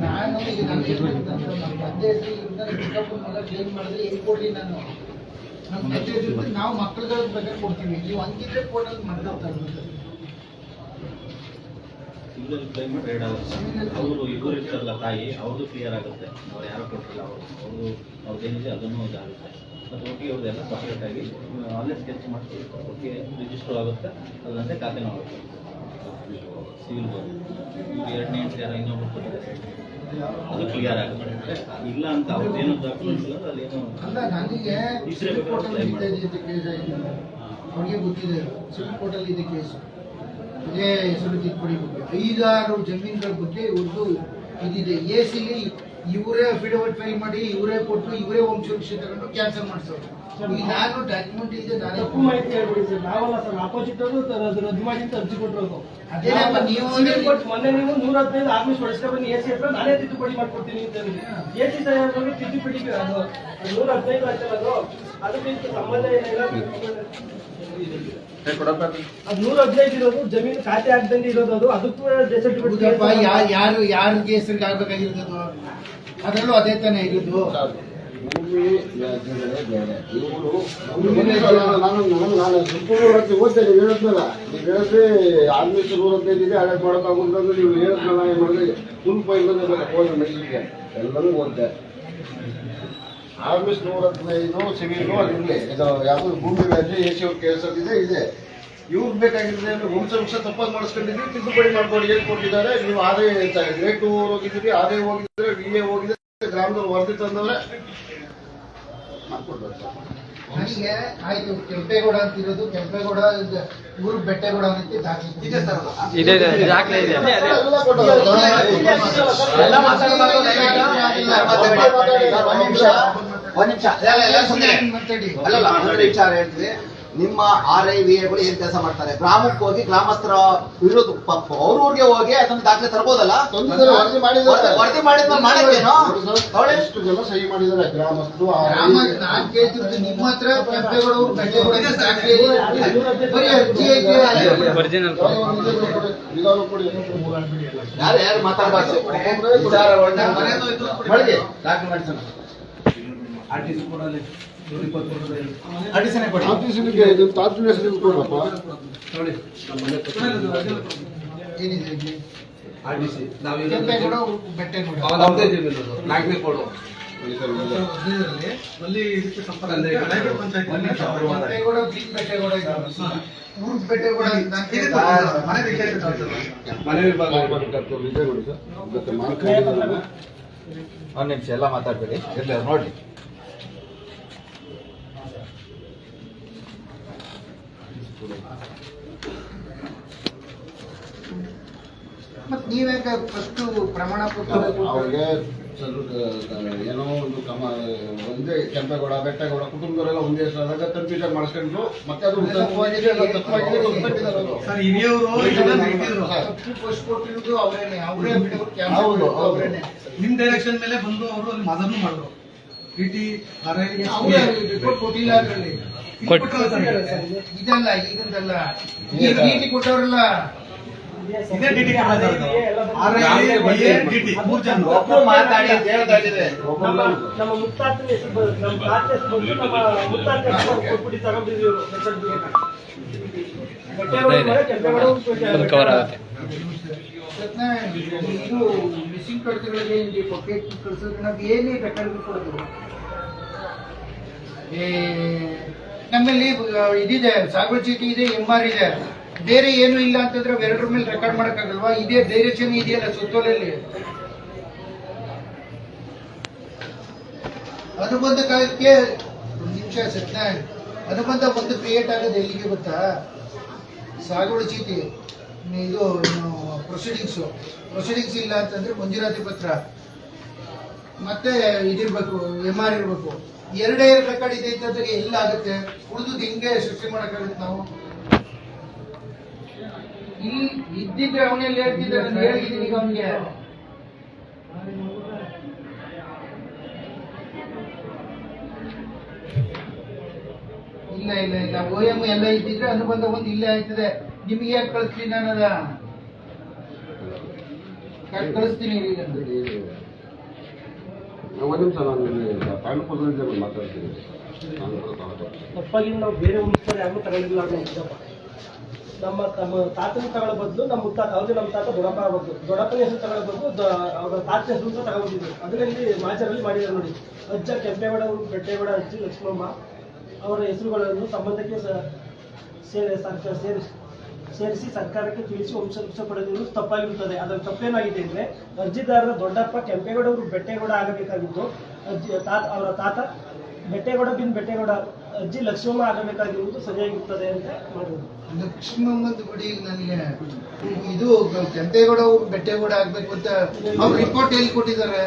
ನಾನು ಈಗ ನನಗೆ ಕ್ಲೇಮ್ ಮಾಡಿದ್ರೆ ಏನು ಕೊಡ್ಲಿ ನಾನು ನಮ್ಮ ಜೊತೆ ನಾವು ಮಕ್ಕಳುಗಳ ಬಗ್ಗೆ ಕೊಡ್ತೀವಿ. ನೀವು ಹಂಗಿದ್ರೆ ಕೋರ್ಟಲ್ಲಿ ಮಾಡ್ತಾರೆ. ಸಿಂಗಲ್ ಕ್ಲೈಮೇಟ್ 2 ಅವರ್ಸ್ ಅವರು ಇಬ್ಬರು ಇರ್ತಾರಲ್ಲ ತಾಯಿ ಅವ್ರದ್ದು ಕ್ಲಿಯರ್ ಆಗುತ್ತೆ. ಅವ್ರು ಯಾರೋ ಕೊಟ್ಟಿಲ್ಲ ಅವರು ಅವ್ರದ್ದೇನಿದೆ ಅದನ್ನು ಇದಾಗುತ್ತೆ. ಮತ್ತು ಒಟ್ಟಿಗೆ ಅವ್ರದ್ದೆಲ್ಲ ಸಪ್ರೇಟಾಗಿ ಅಲ್ಲೇ ಸ್ಕೆಚ್ ಮಾಡಿ ಒಟ್ಟಿಗೆ ರಿಜಿಸ್ಟರ್ ಆಗುತ್ತೆ. ಅಲ್ಲಂತೆ ಖಾತೆನೂ ಆಗುತ್ತೆ. ಸಿವಿಲ್ ಈಗ 2ನೇ ಎಂಟ್ರಿ ಯಾರೋ ಇನ್ನೊಬ್ರು ಕೊಟ್ಟಿದ್ದಾರೆ ಅದು ಕ್ಲಿಯರ್ ಆಗುತ್ತೆ. ಇಲ್ಲ ಅಂತ ಅವ್ರದ್ದೇನು ಡಾಕ್ಯುಮೆಂಟ್ಸ್ ಇಲ್ಲ ಅದೇನು ಅಲ್ಲ. ನನಗೆ ಅವ್ರಿಗೆ ಗೊತ್ತಿದೆ ಸಿವಿಲ್ ಕೋರ್ಟಲ್ಲಿ ಇದೆ ಕೇಸು. ಇದೇ ಹೆಸರು ತಿದ್ದುಪಡಿ ಬಗ್ಗೆ 5-6 ಜಮೀನುಗಳ ಬಗ್ಗೆ ಇವ್ರದ್ದು ಇದಿದೆ. ಎಸಿಲಿ ಇವರೇ ಅಫಿಡವಿಟ್ ಫೈಲ್ ಮಾಡಿ ಇವರೇ ಕೊಟ್ಟು ಇವರೇ ವಂಶವೃಕ್ಷ ತಗೊಂಡು ಕ್ಯಾನ್ಸಲ್ ಮಾಡಿಸೋರು. ಈಗ ನಾನು ಡಾಕ್ಯುಮೆಂಟ್ ಇದೆ ನಾನೇ ತಪ್ಪು ಮಾಹಿತಿ ಹೇಳ್ಬಿಡಿ ಸರ್. ನಾವಲ್ಲ ಸರ್, ಆಪೋಸಿಟ್ ಅವರು ರದ್ದು ಮಾಡಿ ಅಂತ ಅರ್ಜಿ ಕೊಟ್ಟಿರೋದು. ಅದೇನಪ್ಪ ನೀವು ಮೊನ್ನೆ ನೀವು 115 ಆಫೀಸ್ ಹೊಡಿಸ್ಕೊಂಡು ಬನ್ನಿ ಎಸಿ ಹತ್ರ ನಾನೇ ತಿದ್ದುಪಡಿ ಮಾಡ್ಕೊಡ್ತೀನಿ ಅಂತ ಎಸಿ ಸಾಹೇಬರಿಗೆ ತಿದ್ದುಪಡಿ 115 ಆಗ್ತಲ್ಲ ಅದಕ್ಕೆ ಸಂಬಂಧ ಏನಿಲ್ಲ. ಅದು 115 ಇರೋದು ಜಮೀನು ಖಾತೆ ಆಗ್ದಂಗೆ ಇರೋದು. ಅದು ಅದಕ್ಕೂ ಯಾರು ಹೆಸರಿಗೆ ಆಗ್ಬೇಕಾಗಿರೋದು ಅದರಲ್ಲೂ ಅದೇ ತಾನೇ ಇರೋದು. ಭೂಮಿ ವ್ಯಾಜ್ಯಗಳೇ ಬೇರೆ. ಇವರು ನಾನು ಓದ್ತೇನೆ. ನೀವು ಹೇಳಿದ್ನಲ್ಲ, ನೀವು ಹೇಳಿದ್ರೆ ಆಲ್ಮೋಸ್ಟ್ 115 ಇದೆ ಹಳೆ ಮಾಡೋಕ್ಕಾಗುತ್ತಂದ್ರೆ ನೀವು ಹೇಳಿದ್ನಲ್ಲ. ಏನು ಮಾಡಿದ್ರೆ ಫುಲ್ ಫೈಲ್ ಹೋದ್ರೆ ನಡೀಲಿಕ್ಕೆ ಎಲ್ಲರೂ ಓದ್ತೆ. ಆಲ್ಮೋಸ್ಟ್ 115 ಸಿವಿಲು ಅದಿರಲಿ. ಇದು ಯಾವುದು ಭೂಮಿ ವ್ಯಾಜ್ಯ ಎಸಿ ಅವ್ರ ಕೇಸ್ ಇದೆ. ಇವ್ರು ಬೇಕಾಗಿದ್ರೆ ವಂಶವೃಕ್ಷ ತಪ್ಪಾಗಿ ಮಾಡಿಸ್ಕೊಂಡಿದ್ದೀವಿ, ತಿದ್ದುಪಡಿ ಮಾಡ್ಕೊಂಡು ಏನು ಕೊಟ್ಟಿದ್ದಾರೆ. ನೀವು ಆರೇ ಹೇಳ್ತಾ ಇದ್ರಿ, 2 ಹೋಗಿದ್ದೀರಿ, ಆರೇ ಹೋಗಿದ್ರೆ, VA ಹೋಗಿದ್ರೆ, ಗ್ರಾಮದವ್ರು ವರದಿ ತಂದವ್ರೆ ಮಾಡ್ಕೊಡ್ಬೇಕು. ನನಗೆ ಆಯ್ತು ಕೆಂಪೇಗೌಡ ಅಂತಿರೋದು. ಕೆಂಪೇಗೌಡ ಊರು ಬೆಟ್ಟೇಗೌಡ ಅಂತ ದಾಖಲೆ ಇದೆ ಸರ್. ವಿಚಾರ ಹೇಳ್ತೀವಿ. ನಿಮ್ಮ RIVAಗಳು ಏನ್ ಕೆಲಸ ಮಾಡ್ತಾರೆ? ಗ್ರಾಮಕ್ಕೆ ಹೋಗಿ ಗ್ರಾಮಸ್ಥರ ವಿರೋಧ ಅವ್ರೂರಿಗೆ ಹೋಗಿ ಅದನ್ನ ದಾಖಲೆ ತರಬಹುದಲ್ಲ? ವರದಿ ಮಾಡಿದ್ಮೇಲೆ ಮಾಡೇನೋ ಎಷ್ಟು ಜನ ಸಹಿ ಮಾಡಿದ್ದಾರೆ ಗ್ರಾಮಸ್ಥರು. ನಾನು ಕೇಳ್ತಿರೋದು ನಿಮ್ಮ ಹತ್ರ ಕೆಂಪೇಗೌಡ ಊರು ಬೆಟ್ಟೇಗೌಡ ದಾಖಲೆ ಬರೀ ಅರ್ಜಿ ಐತೆ. ಯಾರು ಮಾತಾಡಬಾರ್ದು. ಕೆಂಪೇಗೌಡ ಬೆಟ್ಟೇಗೌಡ ಒಂದು ನಿಮಿಷ ಎಲ್ಲ ಮಾತಾಡ್ಬೇಡಿ, ಇರ್ಲಿ ನೋಡಿ. ಮತ್ ನೀವ್ಯಾಕ ಫಸ್ಟ್ ಪ್ರಮಾಣ ಪತ್ರ ಅವ್ರಿಗೆ ಏನೋ ಒಂದು ಒಂದೇ ಕೆಂಪೇಗೌಡ ಬೆಟ್ಟೇಗೌಡ ಕುಟುಂಬದವರೆಲ್ಲ ಒಂದೇ ಹೆಸರಾದಾಗ ಕನ್ಫ್ಯೂಷನ್ ಮಾಡಿಸ್ಕೊಂಡ್ರು. ಮತ್ತೆ ಅದು ತಪ್ಪವಾಗಿದೆ ಪೋಸ್ಟ್ ಕೊಟ್ಟಿರೋದು ಅವರೇನೆ. ಅವರೇ ನಿಮ್ ಡೈರೆಕ್ಷನ್ ಮೇಲೆ ಬಂದು ಅವರು ಅಲ್ಲಿ ಮಾದರ್ನು ಮಾಡಿದ್ರು. ರಿಪೋರ್ಟ್ ಕೊಟ್ಟಿಲ್ಲ. ಅದರಲ್ಲಿ ಇದಲ್ಲ ಈಗಂದಲ್ಲ. ಈಗ ನೀತಿ ಕೊಟ್ಟವ್ರಲ್ಲ. ಮಾತಾಡಿ ಅಂತ ಹೇಳ್ತಾ ಇದ್ದೀವಿ. ನಮ್ಮ ಮುತ್ತಾತನ ಹೆಸರು ನಮ್ಮ ತಾತ ಹೆಸರು ಬಂದು ನಮ್ಮ ಮುತ್ತಾತ ಕೊಟ್ಬಿಟ್ಟು ತಗೊಂಡಿದ್ದೀವಿ. ಇದು ಮಿಷಿನ್ ಕಡ್ತಗಳಿಗೆ ಪಾಕೆಟ್ ಕಳ್ಸೋದು ನಮ್ಗೆ ಏನೇ ರೆಕಾರ್ಡ್ ಕೊಡೋದು. ನಮ್ಮಲ್ಲಿ ಇದಿದೆ, ಸಾಗುವಳಿ ಚೀಟಿ ಇದೆ, MR ಇದೆ. ಬೇರೆ ಏನು ಇಲ್ಲ ಅಂತಂದ್ರೆ ಎರಡರ ಮೇಲೆ ರೆಕಾರ್ಡ್ ಮಾಡಕ್ಕಾಗಲ್ವಾ? ಇದೇ ಡೈರೆಕ್ಷನ್ ಇದೆಯಲ್ಲ ಸುತ್ತೋಲಲ್ಲಿ. ಅನುಬಂಧ ಕಾಲಕ್ಕೆ ಒಂದು ನಿಮಿಷ ಸತ್ಯನಾರಾಯಣ, ಅನುಬಂಧ ಒಂದು ಕ್ರಿಯೇಟ್ ಆಗೋದು ಎಲ್ಲಿಗೆ ಗೊತ್ತಾ? ಸಾಗುವಳಿ ಚೀಟಿ ಇದು ಪ್ರೊಸೀಡಿಂಗ್ಸ್ ಇಲ್ಲ ಅಂತಂದ್ರೆ ಮಂಜೂರಾತಿ ಪತ್ರ ಮತ್ತೆ ಇದಿರ್ಬೇಕು, MR ಇರ್ಬೇಕು. ಎರಡೇ ರೆಕಾರ್ಡ್ ಇದೆ ಅಂತಂದ್ರೆ ಎಲ್ಲ ಆಗುತ್ತೆ. ಉಳಿದು ಹಿಂಗೆ ಸೃಷ್ಟಿ ಮಾಡಕ್ಕಾಗುತ್ತೆ ನಾವು? ಇಲ್ಲಿ ಇದ್ದಿದ್ರೆ ಅವನೆಲ್ಲ ಹೇಳ್ತಿದ್ದೆ, ನಾನು ಹೇಳಿದ್ದೀನಿ ಈಗ ಅವನಿಗೆ. ಇಲ್ಲ ಇಲ್ಲ ಇಲ್ಲ, OM ಎಲ್ಲ ಇದ್ದಿದ್ರೆ ಅನುಬಂಧ ಒಂದು ಇಲ್ಲೇ ಆಯ್ತದೆ. ನಿಮಗೆ ಯಾಕೆ ಕಳಿಸ್ತೀನಿ ನಾನು ಅದ ಕಳಿಸ್ತೀನಿ ಈಗ. ಒಂದು ನಿಮಿಷ ನಾನು ಕಾರಣಪತ್ರ ಮಾತಾಡ್ತೀನಿ. ತಪ್ಪಾಗಿ ನಾವು ಬೇರೆ ಉಳಿಸ್ತಾರೆ ಯಾರು ತಗೊಂಡಿಲ್ಲ ಅನ್ನೋದಪ್ಪ. ನಮ್ಮ ತಾತನ ತಗೊಳ್ಳೋ ಬದಲು ನಮ್ಮ ಮುತ್ತಾತ, ಅವ್ರಿಗೆ ನಮ್ಮ ತಾತ ದೊಡ್ಡಪ್ಪ ಆಗ್ಬೋದು, ದೊಡ್ಡಪ್ಪನ ಹೆಸರು ತಗೊಳ್ಳೋ ಬದಲು ಅವರ ತಾತನ ಹೆಸರು ಅಂತ ತಗೊಂಡಿದ್ರು. ಅದರಲ್ಲಿ ಮಾಚರಲ್ಲಿ ಮಾಡಿದ್ದಾರೆ ನೋಡಿ. ಅಜ್ಜ ಕೆಂಪೇಗೌಡ, ಬೆಟ್ಟೇಗೌಡ, ಅಜ್ಜಿ ಲಕ್ಷ್ಮಮ್ಮ ಅವರ ಹೆಸರುಗಳನ್ನು ಸಂಬಂಧಕ್ಕೆ ಸೇರಿಸಿ ಸರ್ಕಾರಕ್ಕೆ ತಿಳಿಸಿ ವಂಶ ಪಡೆದಿರುವುದು ತಪ್ಪಾಗಿರುತ್ತದೆ. ಅದರ ತಪ್ಪೇನಾಗಿದೆ ಅಂದರೆ, ಅರ್ಜಿದಾರರ ದೊಡ್ಡಪ್ಪ ಕೆಂಪೇಗೌಡ ಅವರು ಬೆಟ್ಟೇಗೌಡ ಆಗಬೇಕಾಗಿದ್ದು, ಅವರ ತಾತ ಬೆಟ್ಟೇಗೌಡ ಬಿನ್ ಬೆಟ್ಟೇಗೌಡ, ಅಜ್ಜಿ ಲಕ್ಷ್ಮಮ್ಮ ಆಗಬೇಕಾಗಿರುವುದು ಸರಿಯಾಗಿರುತ್ತದೆ ಅಂತ ಮಾಡಿದ್ರು. ಲಕ್ಷ್ಮಮ್ಮಂದು ಬಿಡಿ, ನನಗೆ ಇದು ಕೆಂಪೇಗೌಡ ಅವರು ಬೆಟ್ಟೇಗೌಡ ಆಗ್ಬೇಕು ಅಂತ ಅವ್ರು ರಿಪೋರ್ಟ್ ಎಲ್ಲಿ ಕೊಟ್ಟಿದ್ದಾರೆ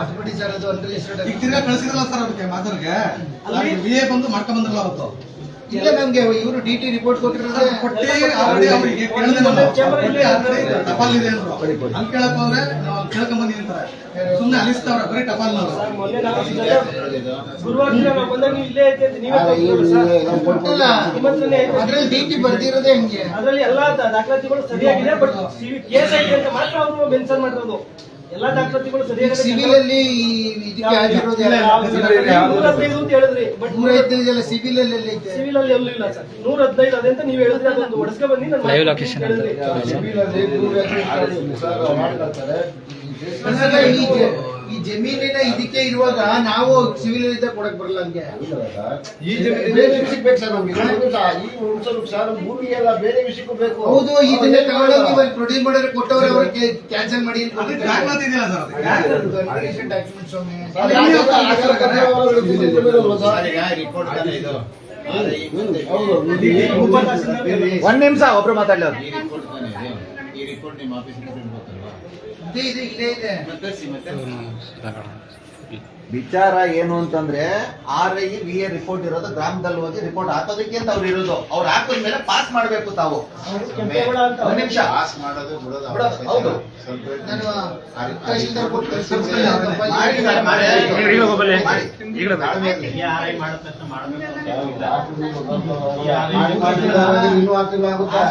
ಅದು ಬಿಡಿ ಸರ್. ಅದು ಈಗ ತಿರ್ಗಾ ಕಳಿಸಿದ್ರಲ್ಲ ಸರ್ ಅದಕ್ಕೆ ಮಾದರ್ಗೆ VA ಬಂದು ಮಾಡ್ಕೊಂಡ್ ಬಂದ್ರಲ್ಲ ಅವತ್ತು. ಇಲ್ಲ, ನಮ್ಗೆ ಇವರು DT ರಿಪೋರ್ಟ್ ಕೊಟ್ಟಿರೋದೇ ಕೊಟ್ಟಿ ಆಲ್ರೆಡಿ ಅವ್ರಿಗೆ ಕೇಳಿದೆ ನಾನು. ಟಪಾಲ್ ಇದೆ ಅಂದ್ರು. ಅಲ್ಲಿ ಕೇಳಕ್ ಹೋದ್ರೆ ನಾವು ಕೇಳ್ಕೊಂಡ್ ಬಂದಿ ಅಂತಾರೆ. ಸುಮ್ನೆ ಅಲಿಸ್ತಾವ್ರೆ ಬರೀ ಟಪಾಲ್ನವ್ರು. ಮೊನ್ನೆ ನಾವು ಗುರುವಾರ ದಿನ ನಾವು ಬಂದಾಗ ನೀವು ಇಲ್ಲೇ ಐತೆ ಅಂತ ನೀವೇ ಕೊಟ್ಟಿದ್ರು ಸರ್. ಕೊಟ್ಟಿಲ್ಲ, ನಿಮ್ಮತ್ರನೇ ಐತೆ. ಅದ್ರಲ್ಲಿ DT ಬರ್ದಿರೋದೇ ಹಂಗೆ. ಅದರಲ್ಲಿ ಎಲ್ಲಾ ದಾಖಲಾತಿಗಳು ಸರಿಯಾಗಿದೆ, ಬಟ್ ಕೇಸ್ ಐತೆ ಅಂತ ಮಾತ್ರ ಅವರು ಮೆನ್ಷನ್ ಮಾಡಿರೋದು. ಎಲ್ಲಾ ದಾಖಲಾತಿಗಳು ಸರಿಯಾಗಿದೆ. ಸಿವಿಲ್ ಅಲ್ಲಿ ಇದಕ್ಕೆ ಆಗಿರೋದು 115 ಅಂತ ಹೇಳಿದ್ರಿ, ಬಟ್ 115 ಸಿವಿಲ್ ಅಲ್ಲಿ ಎಲ್ಲ ಐತೆ. ಸಿವಿಲ್ ಅಲ್ಲಿ ಎಲ್ಲೂ ಇಲ್ಲ ಸರ್. 115 ಅದೇ ಅಂತ ನೀವು ಹೇಳಿದ್ರಿ. ಅದೊಂದು ಒಡಸ್ಕ ಬನ್ನಿ ನಾನು ಹೇಳಿದ್ರಿ. ಅಲ್ಲ, ಈ ಜಮೀನಿನ ಇದಕ್ಕೆ ಇರುವಾಗ ನಾವು ಸಿವಿಲ್ ಇದ್ದಾಗ ಕೊಡಕ್ ಬರಲ್ಲ ಹಂಗೆ. ಈ ಬೇರೆ ವಿಷಯಕ್ಕೆ ಬೇಕು ಸರ್ ನಮ್ಗೆ. ಈ ಸರ್ ಭೂಮಿ ಎಲ್ಲ ಬೇರೆ ವಿಷಯಕ್ಕೂ ಬೇಕು. ಹೌದು, ಇದನ್ನ ತಗೊಳ್ಳೋದು ಇವಾಗ ಪ್ರೊಡ್ಯೂಸ್ ಮಾಡಿದ್ರೆ ಕೊಟ್ಟವ್ರೆ, ಅವ್ರಿಗೆ ಕ್ಯಾನ್ಸಲ್ ಮಾಡಿ ಅಂತ ಅದಕ್ಕೆ ದಾಖಲಾತಿ ಇದೆಯಲ್ಲ ಸರ್ ಅದಕ್ಕೆ. ಡಾಕ್ಯುಮೆಂಟ್ ಸ್ವಾಮಿ. ಒಂದ್ ನಿಮಿಷ ಒಬ್ರು ಮಾತಾಡ್ಲವ್ರು. ಈ ರಿಪೋರ್ಟ್ ನಿಮ್ಮ ಆಫೀಸಿಗೆ ಬರ್ಬೇಕಲ್ವಾ? ಇದೆ ಇಲ್ಲೇ ಇದೆ. ವಿಚಾರ ಏನು ಅಂತಂದ್ರೆ RI VA ರಿಪೋರ್ಟ್ ಇರೋದು ಗ್ರಾಮದಲ್ಲಿ ಹೋಗಿ ರಿಪೋರ್ಟ್ ಹಾಕೋದಕ್ಕೆ ಅಂತ ಅವ್ರು ಇರೋದು. ಅವ್ರು ಹಾಕಿದ್ಮೇಲೆ ಪಾಸ್ ಮಾಡ್ಬೇಕು ತಾವು. ಕೆಂಪೇಗೌಡ ಅಂತ ಒಂದ್ ನಿಮಿಷ ಪಾಸ್ ಮಾಡೋದು ಬಿಡೋದು ಅವ್ರ ಬಿಡೋದು, ಹೌದು. ನಾನು ತಹಶೀಲ್ದಾರ್ ಕೊಟ್ಟು ಕಳ್ಸಿದ್ದೀನಿ. ಮಾಡಿ ಸರ್, ಮಾಡಿ. ಇನ್ನೂ ಆಗ್ತಿಲ್ಲ ಆಗುತ್ತಾ?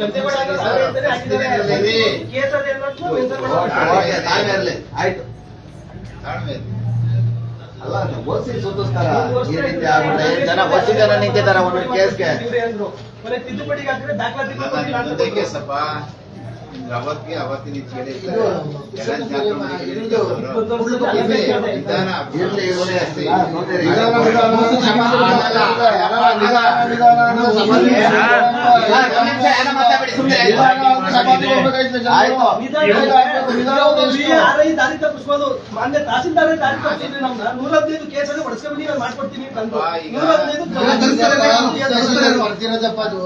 ಕೆಂಪೇಗೌಡ ಅಂತಾನೆ ಹಾಕಿದ್ದಾರೆ. ಕೇಸ್ ಅದೇ ಅನ್ನೋದು ಮೆನ್ಷನ್ ಮಾಡಿದ್ದಾರೆ. ಓಕೆ, ತಾಳ್ಮೆ ಇರ್ಲಿ. ಆಯ್ತು. ತಾಳ್ಮೆ ಇದೆ. ಅಲ್ಲ, ಓದಿಸಿ ಸುತ್ತಿಸ್ತಾರ. ಈ ರೀತಿ ಆಗ್ಬಿಟ್ರೆ ಜನ ಓದಿಸಿ ಜನ ನಿಂತಿದಾರ ಒಂದೊಂದು ಕೇಸ್ಗೆ. ಇವ್ರೇ ಅಂದ್ರು. ಕೊನೆ ತಿದ್ದುಪಡಿಗೆ ಹಾಕಿದ್ರೆ ದಾಖಲಾತಿಗಳು ಕೊಟ್ಟಿಲ್ಲ ಅಂತ ಅದಕ್ಕೆ ಕೊಟ್ರು. ಸ್ವಲ್ಪ ಅವತ್ತಿನ ಕೇಳಿ ಇದು ವಿಧಾನ ಇರ್ಲಿ, ಇರ್ಲಿ. ನೋಡ್ರಿ, ಆಯ್ತು. RI ದಾರಿ ತಪ್ಪಿಸ್ಬೋದು. ಮಾನ್ಯ ತಹಸೀಲ್ದಾರ್ ದಾರಿ ತಪ್ಪಿಸಿದ್ರೆ ನಮ್ನ 115 ಕೇಸ್ ಅನ್ನು ಹೊಡ್ಸ್ಕೊಂಡ್ಬಿಡಿ ನಾನು ಮಾಡ್ಕೊಡ್ತೀನಿ ಅಂತ ಅಂದ್ರು. 115 ಬರ್ತಿರೋದಪ್ಪ ಅದು.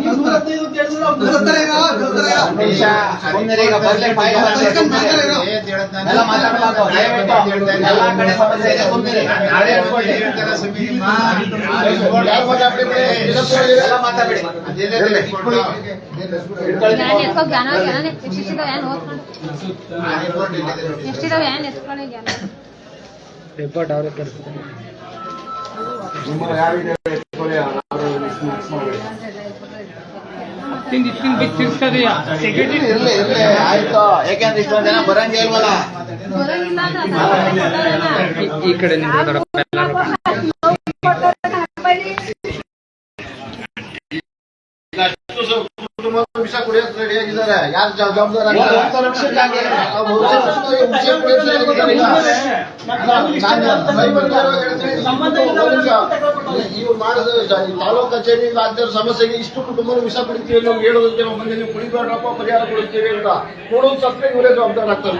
ನೀವು 115 ಅಂತ ಹೇಳಿದ್ರೆ ಅವ್ರು ಬರ್ತಾರೆ ಈಗ, ಬರ್ತಾರೆ ಈಗ. ನಿಮಿಷ, ಸುಮ್ನಿರಿ, ಈಗ ಬರ್ಲಿ, ಫೈಲ್ ಎಲ್ಲ ಮಾತಾಡಬಾರ್ದು. ದಯವಿಟ್ಟು ಎಲ್ಲಾ ಕಡೆ ಸಮಸ್ಯೆ ಇದೆ, ಸುಮ್ನಿರಿ. ಎಲ್ಲ ಮಾತಾಡ್ಬೇಡಿ. ನಿಮ್ಮ ಯಾರಿದೆ ಇಟ್ಕೊಳ್ಳಿ, ಅವ್ರು ಮಿಕ್ಸ್ ಮಾಡ್ಬೇಡಿ. ಇರ್ಲಿ, ಇರ್ಲಿ, ಆಯ್ತು. ಯಾಕೆಂದ್ರೆ ಇಷ್ಟೊಂದು ಜನ ಬರಂಗೇ ಇಲ್ವಲ್ಲ. ಈ ಕಡೆ ವಿಷ ಕುಡಿಯೋಕೆ ರೆಡಿ ಆಗಿದ್ದಾರೆ. ಯಾರು ಜವಾಬ್ದಾರ? ಇವ್ರು ಮಾಡೋದು ತಾಲೂಕು ಕಚೇರಿ ರಾಜ್ಯದ ಸಮಸ್ಯೆಗೆ ಇಷ್ಟು ಕುಟುಂಬ ವಿಷ ಕುಡಿತೀವಿ ನಾವು ಹೇಳೋದಕ್ಕೆ ನಾವು ಮುಂದೆ ನೀವು ಕುಡಿಬೇಡ್ರಪ್ಪ ಪರಿಹಾರ ಕೊಡ್ತೀವಿ ಅಂತ ನೋಡೋದು ಸತ್ರೆ ಇವರೇ ಜವಾಬ್ದಾರ ಆಗ್ತಾರೆ.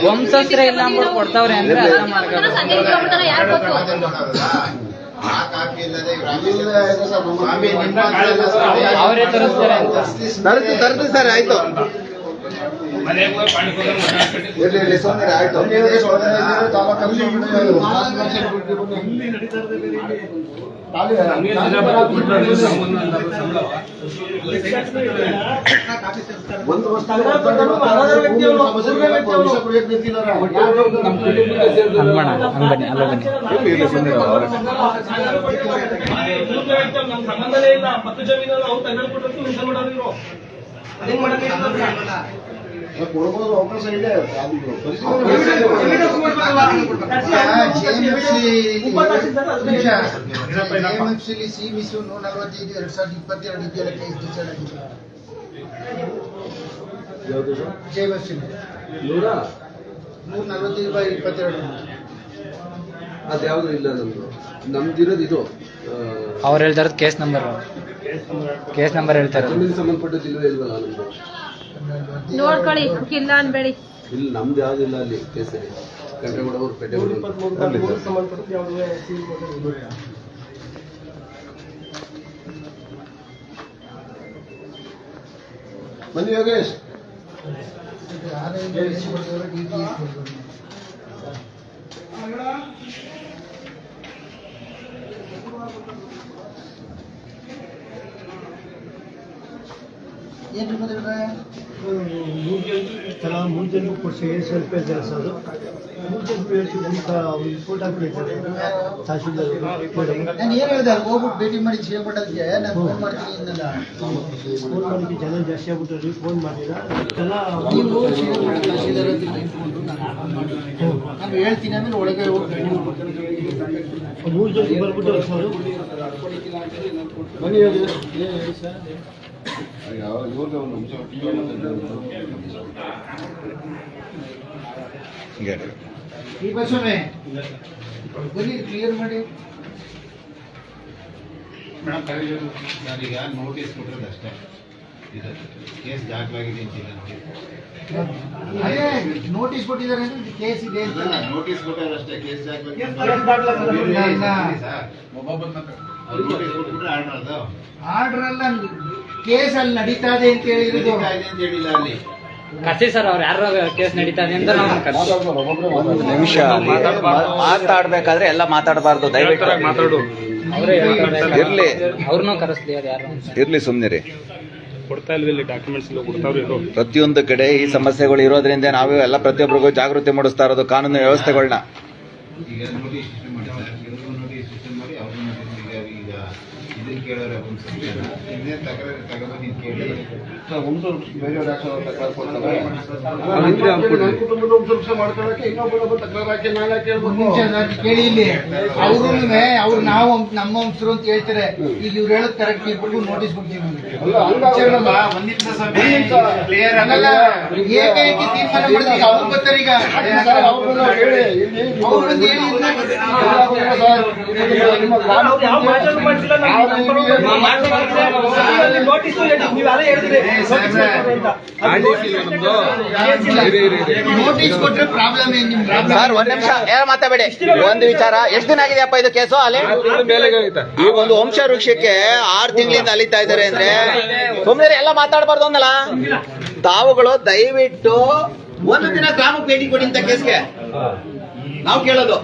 ವಂಶಸ್ತ್ರ ಇಲ್ಲ ಅಂದ್ಬಿಟ್ಟು ಕೊಡ್ತಾವ್ರೆ ಅಂದ್ರೆ ಅರ್ಥ ಮಾಡ್ಕೊಳ್ಳಿ. ಆ ಕಾಪಿ ಇಲ್ಲದೆ ಅವರೇ ತರಿಸ್ತಾರೆ ಅಂತ. ತರ್ತೀವಿ ಸರ್, ಆಯ್ತು. ಇರ್ಲಿ ಸುಮ್ಮನೆ ಆಯ್ತು. ಒಂದು ವರ್ಷ ನಮ್ ಸಂಬಂಧನೇ ಇಲ್ಲ. 10 ಜಮೀನಲ್ಲ ಅವ್ರು ತಗೊಂಡ್ಬಿಟ್ಟು ಹಿಂಸೆ ಮಾಡೋರು ಇವರು. ಅದೇನ್ ಮಾಡಕ್ಕೆ ಕೊಡ್ಬೋದು, ಅವಕಾಶ ಇದೆ. ಜೆಎಂಎಫ್ಸಿಲಿ ಸಿ ಮಿಸು 145 2022 ಇದೆಯಲ್ಲ ಕೇಸ್ ಡಿಸೈಡ್ ಆಗಿದೆ. ಜೆಎಂಎಫ್ಸಿಲಿ 145/22. ಅದ್ಯಾವುದು ಇಲ್ಲ ನಮ್ದಿರೋದು ಇದು ಅವ್ರು ಹೇಳ್ತಾರ ಕೇಸ್ ನಂಬರ್ ಹೇಳ್ತಾರೆ. ಜಮೀನು ಸಂಬಂಧಪಟ್ಟದ್ದು ಇಲ್ವಲ್ಲ ನಮ್ದು. ನೋಡ್ಕೊಳ್ಳಿ ಇಲ್ಲ ಅನ್ಬೇಡಿ. ಇಲ್ಲಿ ನಮ್ದು ಯಾವ್ದಿಲ್ಲ ಅಲ್ಲಿ ಕೇಸರಿ ಕಂಡ್ರೆಗೌಡ ಪೇಟೆ ಸಂಬಂಧಪಟ್ಟ ಯಾವುದೇ ಬನ್ನಿ ಯೋಗೇಶ್. ಏನು ಬಂದಿದ್ರೆ ಮೂರು ಜನ ಕೊಡ್ಸಿ ಸ್ವಲ್ಪ ಸರ್ 3 ಜನ ಹೇಳ್ತಿದ್ದಂತ ಅವ್ರು ರಿಪೋರ್ಟ್ ಹಾಕ್ಬೇಕು ತಹಶೀಲ್ದಾರ್. ನಾನು ಏನು ಹೇಳಿದೆ ಅಲ್ಲಿ ಹೋಗ್ಬಿಟ್ಟು ಭೇಟಿ ಮಾಡಿ ಹೇಳ್ಬಿಟ್ಟದಕ್ಕೆ ನಾನು ಫೋನ್ ಮಾಡ್ತೀನಿ ಇನ್ನಲ್ಲ. ಫೋನ್ ಮಾಡಿದ್ದು ಜನ ಜಾಸ್ತಿ ಆಗ್ಬಿಟ್ರೆ ಫೋನ್ ಮಾಡಿಲ್ಲ ಎಲ್ಲ ನೀವು ತಹಶೀಲ್ದಾರ್ ಇಟ್ಕೊಂಡು ನಾನು ಹೇಳ್ತೀನಿ. ಆಮೇಲೆ ಒಳಗೆ ಹೋಗಿ 3 ಜನ ಬರ್ಬಿಟ್ಟು ಸರ್ ಬನ್ನಿ ಯೋಗೇಶ್. ಇವ್ರಿಗೆ ಒಂದು ನಿಮಿಷ ಈ ಬಸ್ಸೊಮ್ಮೆ ಬನ್ನಿ ಕ್ಲಿಯರ್ ಮಾಡಿ. ಮೇಡಮ್ ನಾನೀಗ ನೋಟಿಸ್ ಕೊಟ್ಟಿರೋದು ಅಷ್ಟೇ. ಇದು ಕೇಸ್ ದಾಖಲಾಗಿದೆ ಅಂತಿಲ್ಲ. ಅದೇ ನೋಟಿಸ್ ಕೊಟ್ಟಿದ್ದಾರೆ ಅಂದ್ರೆ ಕೇಸ್ ಇದೆ ಅಂತ. ನೋಟಿಸ್ ಕೊಟ್ಟರೆ ಅಷ್ಟೇ, ಕೇಸ್ ದಾಖಲಾಗಿದೆ ಆರ್ಡರ್ ಅಲ್ಲ, ಕೇಸ್ ಅಲ್ಲಿ ನಡೀತಾ ಇದೆ ಅಂತ ಹೇಳಿರೋದು. ಅಂತ ಹೇಳಿಲ್ಲ ಅಲ್ಲಿ. ಕರ್ಸಿ ಸರ್ ಅವ್ರು ಯಾರು ಕೇಸ್ ನಡೀತಾ ಇದೆ ಅಂತ ನಾವು ಒಂದು ನಿಮಿಷ ಮಾತಾಡ್ಬೇಕಾದ್ರೆ ಎಲ್ಲ ಮಾತಾಡಬಾರ್ದು, ದಯವಿಟ್ಟು ಇರ್ಲಿ. ಅವ್ರನ್ನೂ ಕರೆಸ್ಲಿ ಅವ್ರು ಯಾರು ಇರ್ಲಿ, ಸುಮ್ಮನಿರಿ. ಕೊಡ್ತಾ ಇಲ್ವಿ ಡಾಕ್ಯುಮೆಂಟ್ಸ್ ಕೊಡ್ತಾವ್ರಿ. ಪ್ರತಿಯೊಂದು ಕಡೆ ಈ ಸಮಸ್ಯೆಗಳು ಇರೋದ್ರಿಂದ ನಾವು ಎಲ್ಲ ಪ್ರತಿಯೊಬ್ಬರಿಗೂ ಜಾಗೃತಿ ಮೂಡಿಸ್ತಾ ಇರೋದು ಕಾನೂನು ವ್ಯವಸ್ಥೆಗಳನ್ನ. ಈಗ ನೋಟಿಸ್ ಸಿಸ್ಟಮ್ ಮಾಡಿ ಸರ್, ಇವ್ರಿಗೂ ನೋಟಿಸ್ ಸಿಸ್ಟಮ್ ಮಾಡಿ ಅವ್ರಿಗೂ ನೋಟಿಸ್ ಈಗ ಇದನ್ನು ಕೇಳೋರೆ ಒಂದು ಸೆಕ್ಷನ್ ಇನ್ನೇ ತಕರಾರು ತಗೊಂಡು ಕೇಳಿ ಬೇರೆಯವ್ರು ಯಾಕೆ ತಕರಾರು ಕೊಡ್ತಾರೆ? ಕುಟುಂಬದ ವಂಶವೃಕ್ಷ ಮಾಡ್ಕೊಳ್ಳೋಕೆ ಇನ್ನೊಬ್ಬರೊಬ್ಬ ತಕರಾರು ಹಾಕಿ ನಾಳೆ ಕೇಳ್ಬೇಕು. ಕೇಳಿ ಇಲ್ಲಿ ಅವ್ರು ನಾವು ನಮ್ಮ ವಂಶರು ಅಂತ ಹೇಳ್ತಾರೆ. ಈಗ ಇವ್ರು ಹೇಳೋದು ಕರೆಕ್ಟ್ ಇಟ್ಬಿಟ್ಟು ನೋಟಿಸ್ ಕೊಡ್ತೀವಿ. ಕ್ಲಿಯರ್ ಆಗಲ್ಲ, ಏಕೈಕಿ ತೀರ್ಮಾನ ಮಾಡಿದ್ರೆ ಅವ್ರು ಬರ್ತಾರೆ. ಈಗ ಅವ್ರು ಬಂದು ಹೇಳಿ ನಿಮ್ಮ ಗ್ರಾಮ ಯಾವ ಮಾತಾಡೋದು ಮಾಡ್ತಿಲ್ಲ. ನೋಟಿಸ್ ನೀವು ಅದೇ ಹೇಳಿದ್ರಿ ನೋಟಿಸ್ ಕೊಟ್ರೆ ಪ್ರಾಬ್ಲಮ್ ಏನು ನಿಮ್ ಸರ್ ಒಂದ್ ನಿಮಿಷ ಯಾರು ಮಾತಾಡಬೇಡಿ. ಒಂದು ವಿಚಾರ, ಎಷ್ಟು ದಿನ ಆಗಿದೆಯಪ್ಪ ಇದು ಕೇಸು? ಅಲ್ಲಿ ಈ ಒಂದು ವಂಶ ವೃಕ್ಷಕ್ಕೆ 6 ತಿಂಗಳಿಂದ ಅಲಿತಾ ಇದ್ದಾರೆ ಅಂದ್ರೆ ಸುಮ್ಮನೆ ಎಲ್ಲ ಮಾತಾಡಬಾರ್ದು ಅಂದಲ್ಲ. ತಾವುಗಳು ದಯವಿಟ್ಟು ಒಂದು ದಿನ ಗ್ರಾಮಕ್ಕೆ ಭೇಟಿ ಕೊಡಿ ಅಂತ ಕೇಸ್ಗೆ ನಾವು ಕೇಳೋದು.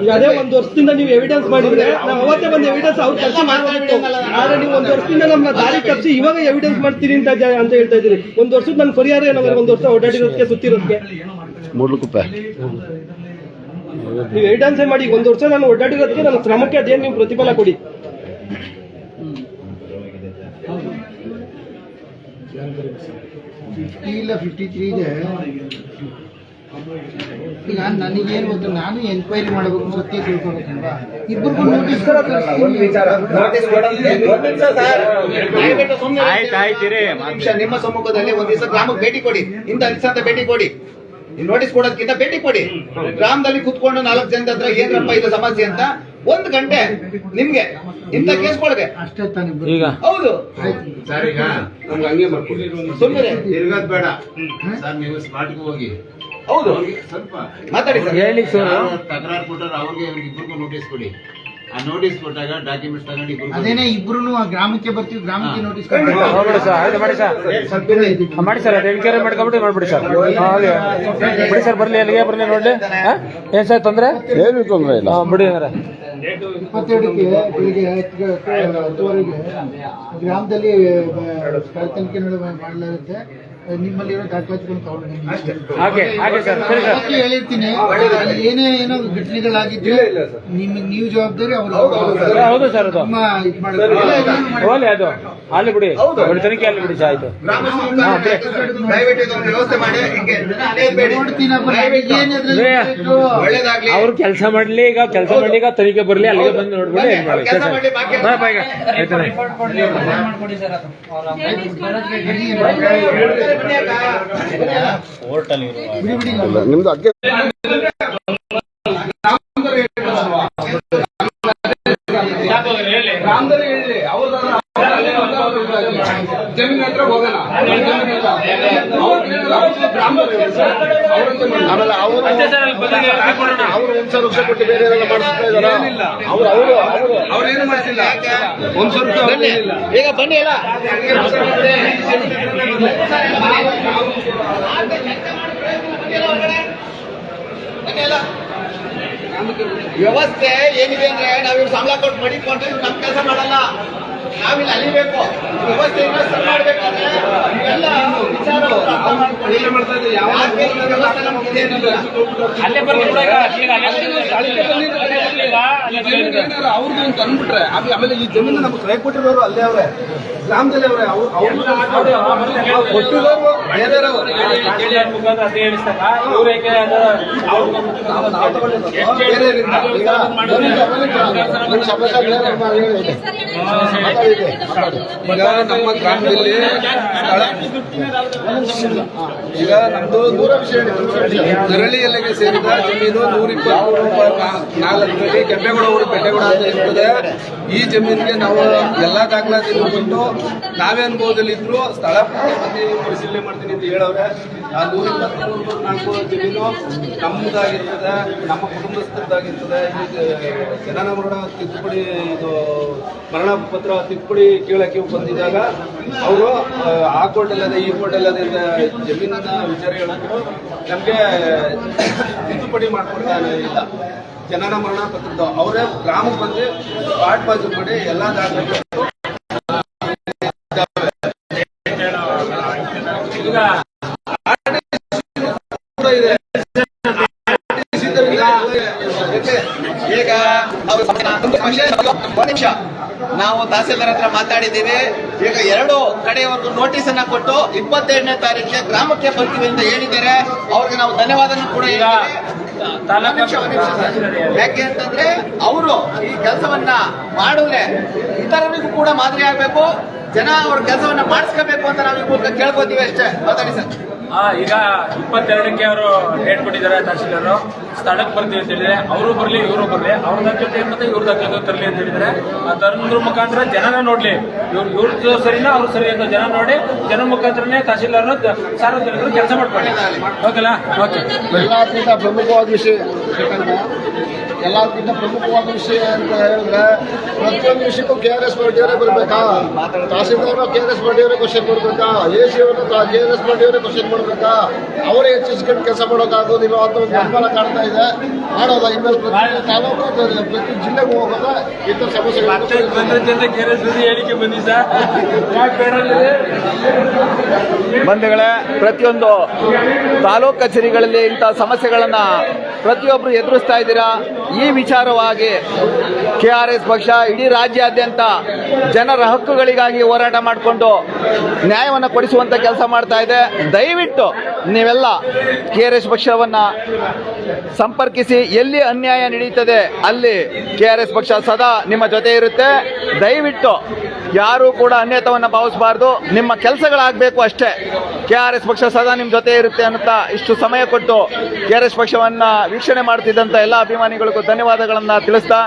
ಈಗ ಅದೇ 1 ವರ್ಷದಿಂದ ನೀವು ಎವಿಡೆನ್ಸ್ ಮಾಡಿದ್ರೆ ನಾವು ಅವತ್ತೇ ಬಂದು ಎವಿಡೆನ್ಸ್ ಅವ್ರು ಕೆಲಸ ಮಾಡ್ಬೇಕು. ಆದ್ರೆ ನೀವು 1 ವರ್ಷದಿಂದ ನಮ್ಮ ದಾರಿ ತಪ್ಪಿಸಿ ಇವಾಗ ಎವಿಡೆನ್ಸ್ ಮಾಡ್ತೀರಿ ಅಂತ ಹೇಳ್ತಾ ಇದ್ದೀರಿ. 1 ವರ್ಷದ ನನ್ನ ಪರಿಹಾರ ಏನಾದ್ರು 1 ವರ್ಷ ಓಡಾಡಿರೋದಕ್ಕೆ ಸುತ್ತಿರೋದಕ್ಕೆ ಮೂಡ್ಲುಕುಪ್ಪೆ ನೀವು ಎವಿಡೆನ್ಸ್ ಮಾಡಿ. 1 ವರ್ಷ ನಾನು ಓಡಾಡಿರೋದಕ್ಕೆ ನನ್ನ ಶ್ರಮಕ್ಕೆ ಅದೇನು ನೀವು ಪ್ರತಿಫಲ ಕೊಡಿ. ಇಲ್ಲ 53 ಇದೆ. ಈಗ ನನಗೇನು ಗೊತ್ತು, ನಾನು ಎನ್ಕ್ವೈರಿ ಮಾಡಬೇಕು, ಸತ್ಯ ತಿಳ್ಕೊಬೇಕಲ್ವಾ. ಇಬ್ಬರಿಗೂ ನೋಟಿಸ್ ನಿಮ್ಮ ಸಮ್ಮುಖದಲ್ಲಿ ಒಂದ್ ದಿವಸ ಗ್ರಾಮಕ್ಕೆ ಭೇಟಿ ಕೊಡಿ, ಇಂಥ ದಿವಸ ಭೇಟಿ ಕೊಡಿ. ನೋಟಿಸ್ ಕೊಡೋದಕ್ಕಿಂತ ಭೇಟಿ ಕೊಡಿ. ಗ್ರಾಮದಲ್ಲಿ ಕುತ್ಕೊಂಡು 4 ಜನದ ಹತ್ರ ಏನಪ್ಪ ಇದು ಸಮಸ್ಯೆ ಅಂತ 1 ಗಂಟೆ ನಿಮ್ಗೆ ಇಂಥ ಕೇಸ್ಗಳಿಗೆ ಅಷ್ಟೇ ತಾನೆ. ಈಗ ಹೌದು ಸರ್, ಈಗ ನಮ್ಗೆ ಹಂಗೆ ಮಾಡ್ಕೊಡಿ. ಸುಮ್ಮನೆ ತಿರ್ಗೋದ್ ಬೇಡ ಸರ್, ನೀವು ಸ್ಪಾಟ್ಗೆ ಹೋಗಿ ಹೌದು ಸ್ವಲ್ಪ ಮಾತಾಡಿ ಸರ್. ಹೇಳಿ ಸರ್. ತಕರಾರು ಕೊಟ್ಟರೆ ಅವ್ರಿಗೆ ಇಬ್ಬರಿಗೂ ನೋಟಿಸ್ ಕೊಡಿ. ಆ ನೋಟಿಸ್ ಕೊಟ್ಟಾಗ ಡಾಕ್ಯುಮೆಂಟ್ಸ್ ತಗೊಂಡು ಇಬ್ರು ಅದೇನೇ ಇಬ್ರು ಗ್ರಾಮಕ್ಕೆ ಬರ್ತೀವಿ, ಗ್ರಾಮಕ್ಕೆ ನೋಟಿಸ್ ಹೋಗ್ಬಿಡಿ ಸರ್, ಆಯ್ತು ಮಾಡಿ ಸರ್, ಮಾಡಿ ಸರ್, ಅದು ಎನ್ಕ್ವೈರಿ ಮಾಡ್ಕೊಂಬಿಟ್ಟು ಮಾಡ್ಬಿಡಿ ಸರ್. ಬಿಡಿ ಸರ್, ಬರಲಿ, ಅಲ್ಲಿಗೆ ಬರಲಿ ನೋಡಲಿ. ಏನು ಸರ್ ತೊಂದರೆ? ಏನು ತೊಂದರೆ ಇಲ್ಲ, ಬಿಡಿ ಅಂದ್ರೆ 22ಕ್ಕೆ ಬೆಳಿಗ್ಗೆ 10:30 ಗ್ರಾಮದಲ್ಲಿ ಸ್ಥಳ ತನಿಖೆ ಮಾಡಲಾಗುತ್ತೆ. ನಿಮ್ಮಲ್ಲಿರೋ ದಾಖಲಾತಿಗಳನ್ನು ತಗೊಂಡು ಹಾಗೆ ಸರ್, ಸರಿ ಸರ್, ಹೇಳಿರ್ತೀನಿ. ಏನೇ ಏನೋ ಘಟನೆಗಳಾಗಿದ್ರೆ ನೀವು ಜವಾಬ್ದಾರಿ ಅವರು. ಹೌದು ಸರ್, ಅದು ನಿಮ್ಮ ಇದು ಮಾಡೋದು ಹೋಗ್ಲಿ, ಅದು ಅಲ್ಲಿ ಬಿಡಿ, ತನಿಖೆ ಅಲ್ಲಿ ಬಿಡಿ ಸರ್, ಆಯ್ತು. ಅವ್ರು ಕೆಲಸ ಮಾಡ್ಲಿ, ಈಗ ಕೆಲಸ ಮಾಡ್ಲಿ, ಈಗ ತನಿಖೆ ಬರ್ಲಿ, ಅಲ್ಲಿಗೆ ಬಂದು ನೋಡ್ಬಿಡಿ, ಏನ್ ಮಾಡಿ ಕೋರ್ಟಲ್ಲಿ ನಿಮ್ದು ಅಗ್ಗೆ ಜಮೀನ್ ಹತ್ರ ಹೋಗೋಣ. ಆಮೇಲೆ ಅವರು ವಂಶ ಕೊಟ್ಟು ಬೇರೆ ಏನೆಲ್ಲ ಮಾಡಿಸ್ತಾ ಇದಾರ? ಅವ್ರೇನು ಮಾಡಿಸಿಲ್ಲ, ಒಂದ್ ಸ್ವಲ್ಪ ಈಗ ಬನ್ನಿ ಎಲ್ಲ ವ್ಯವಸ್ಥೆ ಏನಿದೆ ಅಂದ್ರೆ ನಾವಿವ್ರು ಸಂಬಳ ಕೊಟ್ಟು ಮಡಿಕೊಂಡ್ರೆ ಇವ್ರು ನಮ್ ಕೆಲಸ ಮಾಡಲ್ಲ, ನಾವಿಲ್ಲಿ ಅಲಿಬೇಕು. ವ್ಯವಸ್ಥೆ ಸರಿ ಮಾಡ್ಬೇಕಂದ್ರೆ ಇವೆಲ್ಲ ವಿಚಾರಗಳು ಅರ್ಥ ಮಾಡ್ಕೊಳ್ಳಿ. ಯಾಕೆ ಈ ವ್ಯವಸ್ಥೆ ನಮ್ಗಿದೆ ಅನ್ನೋದು ಅಲ್ಲೇ ಬರ್ಲಿ ಅವ್ರದ್ದು ಅಂತ ಅಂದ್ಬಿಟ್ರೆ ಆಮೇಲೆ ಈ ಜಮೀನು ನಮ್ಗೆ ಕೈ ಕೊಟ್ಟಿರೋರು ಅಲ್ಲೇ ಅವ್ರೆ, ಗ್ರಾಮದಲ್ಲಿ ಅವ್ರೆ, ಕೊಟ್ಟಿರೋರು ಈಗ ನಮ್ಮ ಗ್ರಾಮದಲ್ಲಿ ಈಗ ನಮ್ದು ನರಳಿ ಎಲೆಗೆ ಸೇರಿದ ಜಮೀನು 124 ಕೆಂಪೇಗೌಡ ಊರು ಪೆಟ್ಟೆಗೌಡ ಅಂತ ಇರ್ತದೆ. ಈ ಜಮೀನಿಗೆ ನಾವು ಎಲ್ಲಾ ದಾಖಲಾತಿ ಕೊಟ್ಟು ನಾವೇ ಅನುಭವದಲ್ಲಿ ಇದ್ರು ಸ್ಥಳ ಬಂದು ಪರಿಶೀಲನೆ ಮಾಡ್ತೀನಿ ಅಂತ ಹೇಳವ್ರೆ. ಆ 124 ಜಮೀನು ನಮ್ಮದಾಗಿರ್ತದೆ, ನಮ್ಮ ಕುಟುಂಬಸ್ಥರದ್ದಾಗಿರ್ತದೆ. ಜನನ ಮರಣ ತಿದ್ದುಪಡಿ, ಇದು ಮರಣ ಪತ್ರ ತಿದ್ದುಪಡಿ ಕೇಳಕ್ಕೆ ಬಂದಿದ್ದಾಗ ಅವರು ಆ ಕೋರ್ಟ್ ಅಲ್ಲದೆ ಈ ಕೋರ್ಟ್ ಅಲ್ಲದೆ ಜಮೀನನ್ನ ವಿಚಾರ ಹೇಳಕ್ಕೆ ನಮ್ಗೆ ತಿದ್ದುಪಡಿ ಮಾಡ್ಕೊಡ್ತಾನೆ ಇಲ್ಲ. ಜನನ ಮರಣ ಪತ್ರದ ಅವರೇ ಗ್ರಾಮಕ್ಕೆ ಬಂದು ಪಾಟ್ ಬಾಜು ಮಾಡಿ ಎಲ್ಲಾ ದಾಖಲೆ ಇದೆ. ಈಗ ನಿಮಿಷ ನಾವು ತಹಸೀಲ್ದಾರ್ ಹತ್ರ ಮಾತಾಡಿದ್ದೀವಿ. ಈಗ 2 ಕಡೆಯವರೆಗೂ ನೋಟಿಸ್ ಅನ್ನ ಕೊಟ್ಟು 22ನೇ ತಾರೀಕಿಗೆ ಗ್ರಾಮಕ್ಕೆ ಬರ್ತೀವಿ ಅಂತ ಹೇಳಿದ್ದಾರೆ. ಅವ್ರಿಗೆ ನಾವು ಧನ್ಯವಾದ ಕೂಡ ಯಾಕೆ ಅಂತಂದ್ರೆ ಅವರು ಈ ಕೆಲಸವನ್ನ ಮಾಡಿದ್ರೆ ಇತರರಿಗೂ ಕೂಡ ಮಾದರಿ ಆಗ್ಬೇಕು, ಜನ ಅವ್ರ ಕೆಲಸವನ್ನ ಮಾಡಿಸ್ಕೋಬೇಕು ಅಂತ ನಾವು ಈ ಮೂಲಕ ಕೇಳ್ಕೊತೀವಿ ಅಷ್ಟೇ. ಮಾತಾಡಿ ಸರ್. ಈಗ 22ಕ್ಕೆ ಅವರು ಡೇಟ್ ಕೊಟ್ಟಿದ್ದಾರೆ ತಹಸೀಲ್ದಾರು. ಸ್ಥಳಕ್ಕೆ ಬರ್ತೀವಿ ಅಂತ ಹೇಳಿದ್ರೆ ಅವರು ಬರ್ಲಿ, ಇವರು ಬರ್ಲಿ, ಅವ್ರ ದಾಖಲೆ ಮತ್ತೆ ಇವ್ರ ದಾಖಲೆ ತರಲಿ ಅಂತ ಹೇಳಿದ್ರೆ ತರದ್ರ ಮುಖಾಂತರ ಜನನ ನೋಡ್ಲಿ, ಇವ್ರದ್ದು ಸರಿನಾ ಅವ್ರು ಸರಿ ಅಂತ ಜನ ನೋಡಿ ಜನ ಮುಖಾಂತರನೇ ತಹಸೀಲ್ದಾರ್ ಸಾರ್ವಜನಿಕರು ಕೆಲಸ ಮಾಡ್ಕೊಳ್ಳಿ. ಓಕೆಲ್ಲ? ಓಕೆ. ಎಲ್ಲಕ್ಕಿಂತ ಪ್ರಮುಖವಾದ ವಿಷಯ ಎಲ್ಲಕ್ಕಿಂತ ಪ್ರಮುಖವಾದ ವಿಷಯ ಅಂತ ಹೇಳಿದ್ರೆ ಪ್ರತಿಯೊಂದು ವಿಷಯಕ್ಕೂ KRS ಪಾರ್ಟಿಯವರೇ ಬರ್ಬೇಕಾ? ತಹಸೀಲ್ದಾರ್ KRS ಪಾರ್ಟಿಯವರೇ ಕ್ವಶನ್ ಮಾಡ್ಬೇಕಾ? AC ಅವರು KRS ಪಾರ್ಟಿಯವರೇ ಕ್ವಶನ್ ಮಾಡ್ಬೇಕಾ? ಅವರೇ ಹೆಚ್ಚಿಸ್ಕೊಂಡು ಕೆಲಸ ಮಾಡೋಕ್ಕಾಗೋದಿಲ್ಲ ಅಂತ ಒಂದು ನಿರ್ಮಾಣ ಕಾಣ್ತಾ ಇದೆ. ಮಾಡೋದ ಇನ್ಮೇಲೆ ಪ್ರತಿ ತಾಲೂಕು ಪ್ರತಿ ಜಿಲ್ಲೆಗೂ ಹೋಗೋದ ಇಂಥ ಸಮಸ್ಯೆಗಳು ಹೇಳಿಕೆ ಬಂದಿ ಸರ್. ಬಂಧುಗಳೇ, ಪ್ರತಿಯೊಂದು ತಾಲೂಕು ಕಚೇರಿಗಳಲ್ಲಿ ಇಂಥ ಸಮಸ್ಯೆಗಳನ್ನ ಪ್ರತಿಯೊಬ್ಬರು ಎದುರಿಸ್ತಾ ಇದ್ದೀರಾ. ಈ ವಿಚಾರವಾಗಿ KRS ಪಕ್ಷ ಇಡೀ ರಾಜ್ಯಾದ್ಯಂತ ಜನರ ಹಕ್ಕುಗಳಿಗಾಗಿ ಹೋರಾಟ ಮಾಡಿಕೊಂಡು ನ್ಯಾಯವನ್ನು ಕೊಡಿಸುವಂತ ಕೆಲಸ ಮಾಡ್ತಾ ಇದೆ. ದಯವಿಟ್ಟು ನೀವೆಲ್ಲ KRS ಪಕ್ಷವನ್ನ ಸಂಪರ್ಕಿಸಿ, ಎಲ್ಲಿ ಅನ್ಯಾಯ ನಡೀತದೆ ಅಲ್ಲಿ KRS ಪಕ್ಷ ಸದಾ ನಿಮ್ಮ ಜೊತೆ ಇರುತ್ತೆ. ದಯವಿಟ್ಟು ಯಾರು ಕೂಡ ಅನ್ಯತವನ್ನ ಭಾವಿಸಬಾರ್ದು, ನಿಮ್ಮ ಕೆಲಸಗಳಾಗಬೇಕು ಅಷ್ಟೇ. KRS ಪಕ್ಷ ಸದಾ ನಿಮ್ಮ ಜೊತೆ ಇರುತ್ತೆ ಅನ್ನುತ್ತಾ ಇಷ್ಟು ಸಮಯ ಕೊಟ್ಟು KRS ಪಕ್ಷವನ್ನ ವೀಕ್ಷಣೆ ಮಾಡ್ತಿದ್ದಂತ ಎಲ್ಲ ಅಭಿಮಾನಿಗಳಿಗೂ ಧನ್ಯವಾದಗಳನ್ನ ತಿಳಿಸ್ತಾ